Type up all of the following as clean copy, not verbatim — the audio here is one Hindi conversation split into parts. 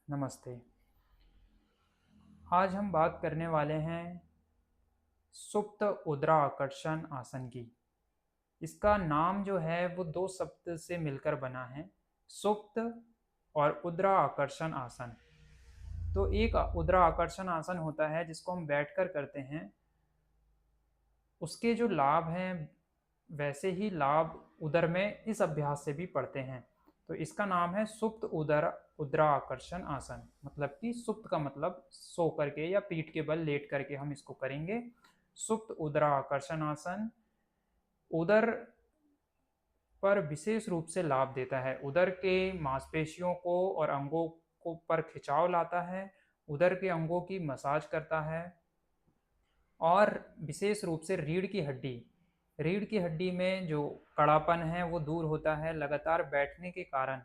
नमस्ते। आज हम बात करने वाले हैं सुप्त उदरा आकर्षण आसन की। इसका नाम जो है वो दो शब्द से मिलकर बना है, सुप्त और उदरा आकर्षण आसन। तो एक उदरा आकर्षण आसन होता है जिसको हम बैठकर करते हैं। उसके जो लाभ हैं वैसे ही लाभ उदर में इस अभ्यास से भी पड़ते हैं। तो इसका नाम है सुप्त उदरा आकर्षण आसन। मतलब कि सुप्त का मतलब सो करके या पीठ के बल लेट करके हम इसको करेंगे। सुप्त उदरा आकर्षण आसन उदर पर विशेष रूप से लाभ देता है। उदर के मांसपेशियों को और अंगों को पर खिंचाव लाता है, उदर के अंगों की मसाज करता है और विशेष रूप से रीढ़ की हड्डी में जो कड़ापन है वो दूर होता है। लगातार बैठने के कारण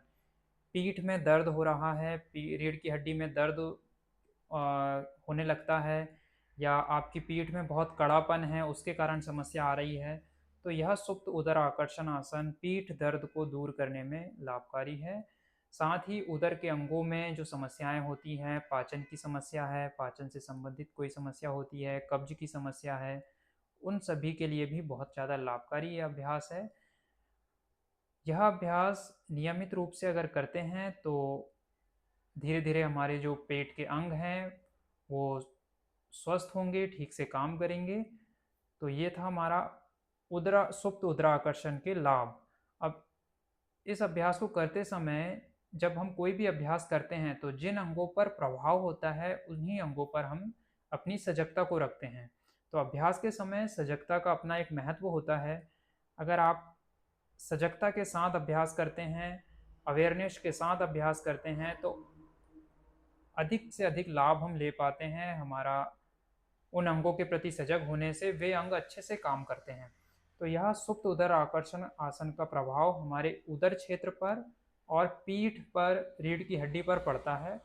पीठ में दर्द हो रहा है, रीढ़ की हड्डी में दर्द होने लगता है, या आपकी पीठ में बहुत कड़ापन है उसके कारण समस्या आ रही है, तो यह सुप्त उदर आकर्षण आसन पीठ दर्द को दूर करने में लाभकारी है। साथ ही उदर के अंगों में जो समस्याएं होती हैं, पाचन की समस्या है, पाचन से संबंधित कोई समस्या होती है, कब्ज की समस्या है, उन सभी के लिए भी बहुत ज़्यादा लाभकारी यह अभ्यास है। यह अभ्यास नियमित रूप से अगर करते हैं तो धीरे धीरे हमारे जो पेट के अंग हैं वो स्वस्थ होंगे, ठीक से काम करेंगे। तो ये था हमारा उदरा सुप्त उदरा आकर्षण के लाभ। अब इस अभ्यास को करते समय जब हम कोई भी अभ्यास करते हैं तो जिन अंगों पर प्रभाव होता है उन्हीं अंगों पर हम अपनी सजगता को रखते हैं। तो अभ्यास के समय सजगता का अपना एक महत्व होता है। अगर आप सजगता के साथ अभ्यास करते हैं, अवेयरनेस के साथ अभ्यास करते हैं, तो अधिक से अधिक लाभ हम ले पाते हैं। हमारा उन अंगों के प्रति सजग होने से वे अंग अच्छे से काम करते हैं। तो यह सुप्त उदर आकर्षण आसन का प्रभाव हमारे उदर क्षेत्र पर और पीठ पर, रीढ़ की हड्डी पर पड़ता है।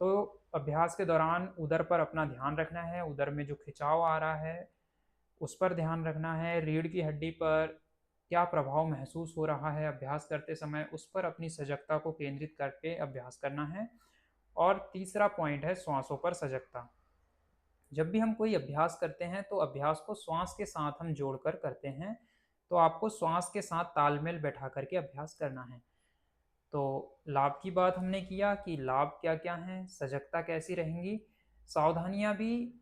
तो अभ्यास के दौरान उदर पर अपना ध्यान रखना है, उदर में जो खिंचाव आ रहा है उस पर ध्यान रखना है, रीढ़ की हड्डी पर क्या प्रभाव महसूस हो रहा है अभ्यास करते समय उस पर अपनी सजगता को केंद्रित करके अभ्यास करना है। और तीसरा पॉइंट है श्वासों पर सजगता। जब भी हम कोई अभ्यास करते हैं तो अभ्यास को श्वास के साथ हम जोड़कर करते हैं। तो आपको श्वास के साथ तालमेल बैठा करके अभ्यास करना है। तो लाभ की बात हमने किया कि लाभ क्या क्या हैं, सजगता कैसी रहेंगी। सावधानियां भी,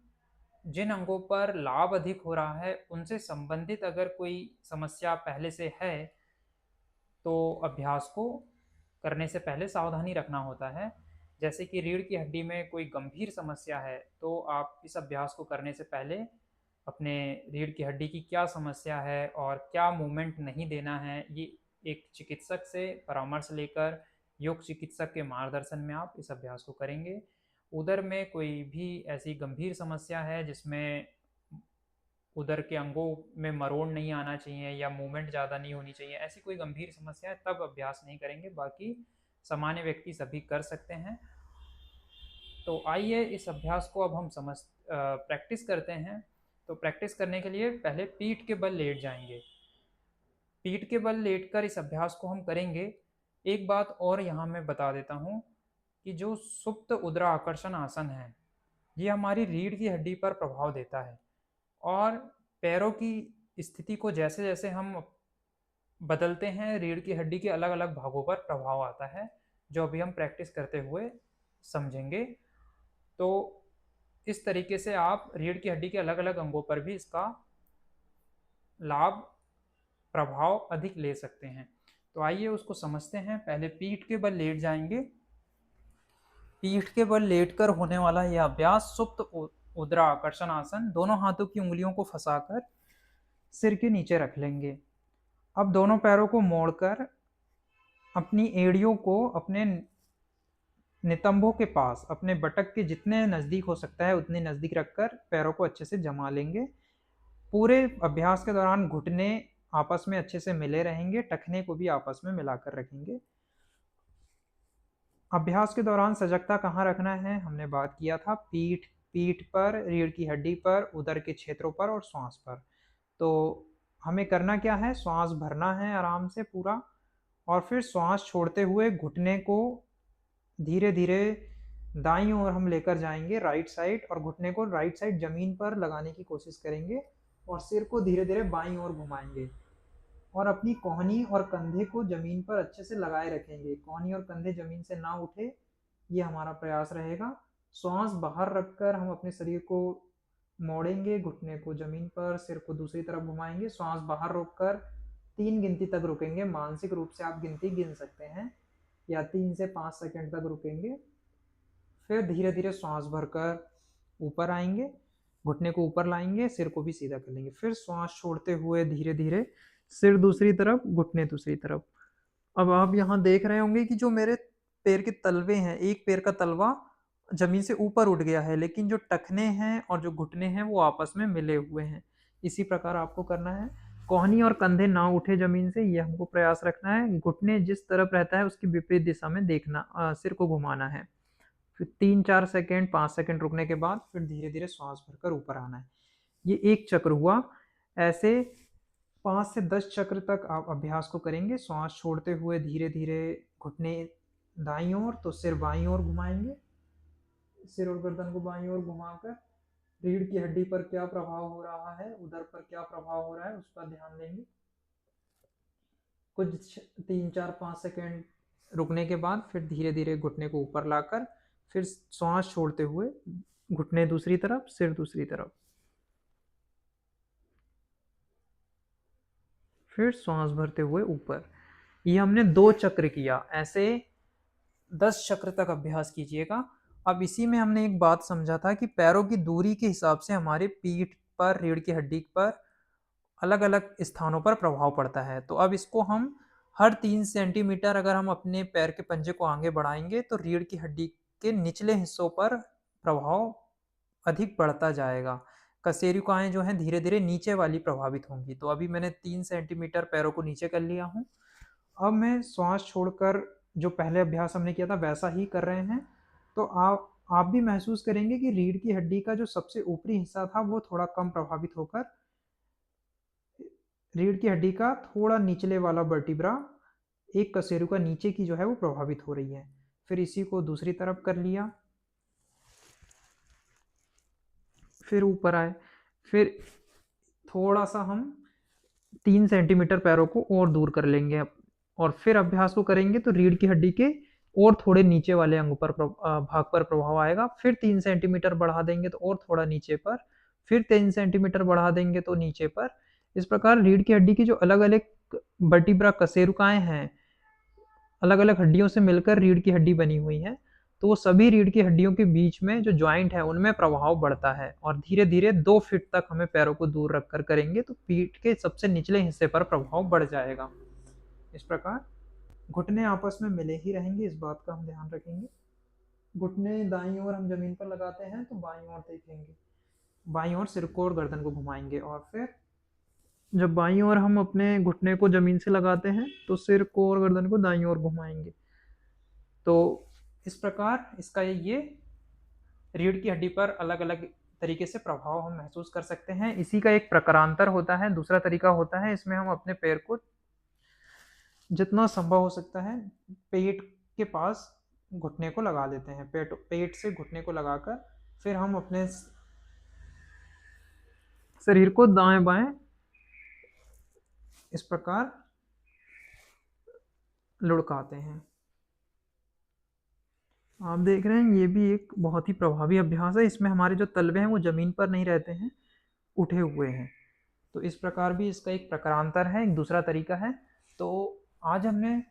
जिन अंगों पर लाभ अधिक हो रहा है उनसे संबंधित अगर कोई समस्या पहले से है तो अभ्यास को करने से पहले सावधानी रखना होता है। जैसे कि रीढ़ की हड्डी में कोई गंभीर समस्या है तो आप इस अभ्यास को करने से पहले अपने रीढ़ की हड्डी की क्या समस्या है और क्या मूवमेंट नहीं देना है, ये एक चिकित्सक से परामर्श लेकर, योग चिकित्सक के मार्गदर्शन में आप इस अभ्यास को करेंगे। उधर में कोई भी ऐसी गंभीर समस्या है जिसमें उधर के अंगों में मरोड़ नहीं आना चाहिए या मूवमेंट ज़्यादा नहीं होनी चाहिए, ऐसी कोई गंभीर समस्या है तब अभ्यास नहीं करेंगे। बाकी सामान्य व्यक्ति सभी कर सकते हैं। तो आइए इस अभ्यास को अब हम प्रैक्टिस करते हैं। तो प्रैक्टिस करने के लिए पहले पीठ के बल लेट जाएंगे। पीठ के बल लेटकर इस अभ्यास को हम करेंगे। एक बात और यहाँ मैं बता देता हूँ कि जो सुप्त उदरा आकर्षण आसन है ये हमारी रीढ़ की हड्डी पर प्रभाव देता है, और पैरों की स्थिति को जैसे जैसे हम बदलते हैं रीढ़ की हड्डी के अलग अलग भागों पर प्रभाव आता है, जो अभी हम प्रैक्टिस करते हुए समझेंगे। तो इस तरीके से आप रीढ़ की हड्डी के अलग अलग अंगों पर भी इसका लाभ, प्रभाव अधिक ले सकते हैं। तो आइए उसको समझते हैं। पहले पीठ के बल लेट जाएंगे। पीठ के बल लेटकर होने वाला यह अभ्यास सुप्त उदरा आकर्षण आसन, दोनों हाथों की उंगलियों को फंसाकर सिर के नीचे रख लेंगे। अब दोनों पैरों को मोड़कर अपनी एड़ियों को अपने नितंबों के पास, अपने बटक के जितने नज़दीक हो सकता है उतने नज़दीक रखकर पैरों को अच्छे से जमा लेंगे। पूरे अभ्यास के दौरान घुटने आपस में अच्छे से मिले रहेंगे, टखने को भी आपस में मिलाकर रखेंगे। अभ्यास के दौरान सजगता कहाँ रखना है हमने बात किया था, पीठ पर, रीढ़ की हड्डी पर, उदर के क्षेत्रों पर और श्वास पर। तो हमें करना क्या है, श्वास भरना है आराम से पूरा, और फिर श्वास छोड़ते हुए घुटने को धीरे धीरे दाईं ओर हम लेकर जाएंगे राइट साइड, और घुटने को राइट साइड जमीन पर लगाने की कोशिश करेंगे, और सिर को धीरे धीरे बाईं ओर घुमाएंगे, और अपनी कोहनी और कंधे को जमीन पर अच्छे से लगाए रखेंगे। कोहनी और कंधे जमीन से ना उठे, ये हमारा प्रयास रहेगा। श्वास बाहर रखकर हम अपने शरीर को मोड़ेंगे, घुटने को जमीन पर, सिर को दूसरी तरफ घुमाएंगे। श्वास बाहर रोककर 3 गिनती तक रुकेंगे। मानसिक रूप से आप गिनती गिन सकते हैं, या 3 से 5 सेकंड तक रुकेंगे। फिर धीरे धीरे श्वास भरकर ऊपर आएंगे, घुटने को ऊपर लाएंगे, सिर को भी सीधा कर लेंगे। फिर श्वास छोड़ते हुए धीरे धीरे सिर दूसरी तरफ, घुटने दूसरी तरफ। अब आप यहाँ देख रहे होंगे कि जो मेरे पैर के तलवे हैं, एक पैर का तलवा जमीन से ऊपर उठ गया है, लेकिन जो टखने हैं और जो घुटने हैं वो आपस में मिले हुए हैं। इसी प्रकार आपको करना है। कोहनी और कंधे ना उठे जमीन से, ये हमको प्रयास रखना है। घुटने जिस तरफ रहता है उसकी विपरीत दिशा में देखना, सिर को घुमाना है। फिर 3-4 सेकंड, 5 सेकंड रुकने के बाद फिर धीरे धीरे श्वास भरकर ऊपर आना है। ये एक चक्र हुआ। ऐसे 5 से 10 चक्र तक आप अभ्यास को करेंगे। श्वास छोड़ते हुए धीरे धीरे घुटने दाईं ओर, तो सिर बाईं ओर घुमाएंगे। सिर और गर्दन को बाईं ओर घुमाकर रीढ़ की हड्डी पर क्या प्रभाव हो रहा है, उधर पर क्या प्रभाव हो रहा है, उस पर ध्यान देंगे। कुछ 3-4-5 सेकंड रुकने के बाद फिर धीरे धीरे घुटने को ऊपर लाकर फिर श्वास छोड़ते हुए घुटने दूसरी तरफ, सिर दूसरी तरफ। फिर श्वास भरते हुए ऊपर। ये हमने 2 चक्र किया। ऐसे 10 चक्र तक अभ्यास कीजिएगा। अब इसी में हमने एक बात समझा था कि पैरों की दूरी के हिसाब से हमारे पीठ पर, रीढ़ की हड्डी पर अलग अलग स्थानों पर प्रभाव पड़ता है। तो अब इसको हम हर 3 सेंटीमीटर अगर हम अपने पैर के पंजे को आगे बढ़ाएंगे तो रीढ़ की हड्डी के निचले हिस्सों पर प्रभाव अधिक बढ़ता जाएगा। कशेरुकाएं जो हैं धीरे धीरे नीचे वाली प्रभावित होंगी। तो अभी मैंने 3 सेंटीमीटर पैरों को नीचे कर लिया हूँ। अब मैं श्वास छोड़कर जो पहले अभ्यास हमने किया था वैसा ही कर रहे हैं। तो आप भी महसूस करेंगे कि रीढ़ की हड्डी का जो सबसे ऊपरी हिस्सा था वो थोड़ा कम प्रभावित होकर रीढ़ की हड्डी का थोड़ा निचले वाला वर्टिब्रा, एक कशेरुका नीचे की जो है वो प्रभावित हो रही है। फिर इसी को दूसरी तरफ कर लिया। फिर ऊपर आए। फिर थोड़ा सा हम 3 सेंटीमीटर पैरों को और दूर कर लेंगे, और फिर अभ्यास को करेंगे तो रीढ़ की हड्डी के और थोड़े नीचे वाले अंग पर भाग पर प्रभाव आएगा। फिर 3 सेंटीमीटर बढ़ा देंगे तो और थोड़ा नीचे पर, फिर 3 सेंटीमीटर बढ़ा देंगे तो नीचे पर। इस प्रकार रीढ़ की हड्डी की जो अलग अलग वर्टिब्रा, कशेरुकाएं हैं, अलग अलग हड्डियों से मिलकर रीढ़ की हड्डी बनी हुई है। तो वो सभी रीढ़ की हड्डियों के बीच में जो ज्वाइंट है उनमें प्रभाव बढ़ता है, और धीरे धीरे 2 फीट तक हमें पैरों को दूर रखकर करेंगे तो पीठ के सबसे निचले हिस्से पर प्रभाव बढ़ जाएगा। इस प्रकार घुटने आपस में मिले ही रहेंगे, इस बात का हम ध्यान रखेंगे। घुटने दाईं ओर हम जमीन पर लगाते हैं तो बाईं ओर देखेंगे, बाईं ओर सिर को और गर्दन को घुमाएंगे। और फिर जब बाईं ओर हम अपने घुटने को जमीन से लगाते हैं तो सिर को और गर्दन को दाईं ओर घुमाएंगे। तो इस प्रकार इसका ये रीढ़ की हड्डी पर अलग अलग तरीके से प्रभाव हम महसूस कर सकते हैं। इसी का एक प्रकारांतर होता है, दूसरा तरीका होता है, इसमें हम अपने पैर को जितना संभव हो सकता है पेट के पास घुटने को लगा देते हैं। पेट से घुटने को लगाकर फिर हम अपने शरीर को दाएं बाएं इस प्रकार लुढ़काते हैं। आप देख रहे हैं ये भी एक बहुत ही प्रभावी अभ्यास है। इसमें हमारे जो तलवे हैं वो जमीन पर नहीं रहते हैं, उठे हुए हैं। तो इस प्रकार भी इसका एक प्रकारांतर है, एक दूसरा तरीका है। तो आज हमने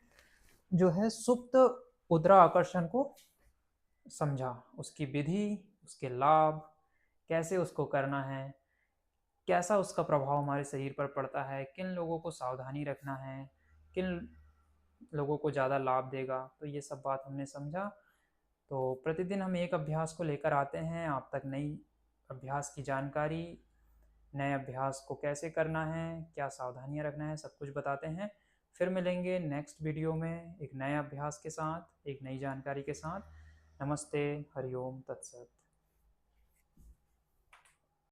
जो है सुप्त उद्रा आकर्षण को समझा, उसकी विधि, उसके लाभ, कैसे उसको करना है, कैसा उसका प्रभाव हमारे शरीर पर पड़ता है, किन लोगों को सावधानी रखना है, किन लोगों को ज़्यादा लाभ देगा। तो ये सब बात हमने समझा। तो प्रतिदिन हम एक अभ्यास को लेकर आते हैं आप तक, नई अभ्यास की जानकारी, नए अभ्यास को कैसे करना है, क्या सावधानियां रखना है, सब कुछ बताते हैं। फिर मिलेंगे नेक्स्ट वीडियो में एक नए अभ्यास के साथ, एक नई जानकारी के साथ। नमस्ते, हरिओम, तत्सत।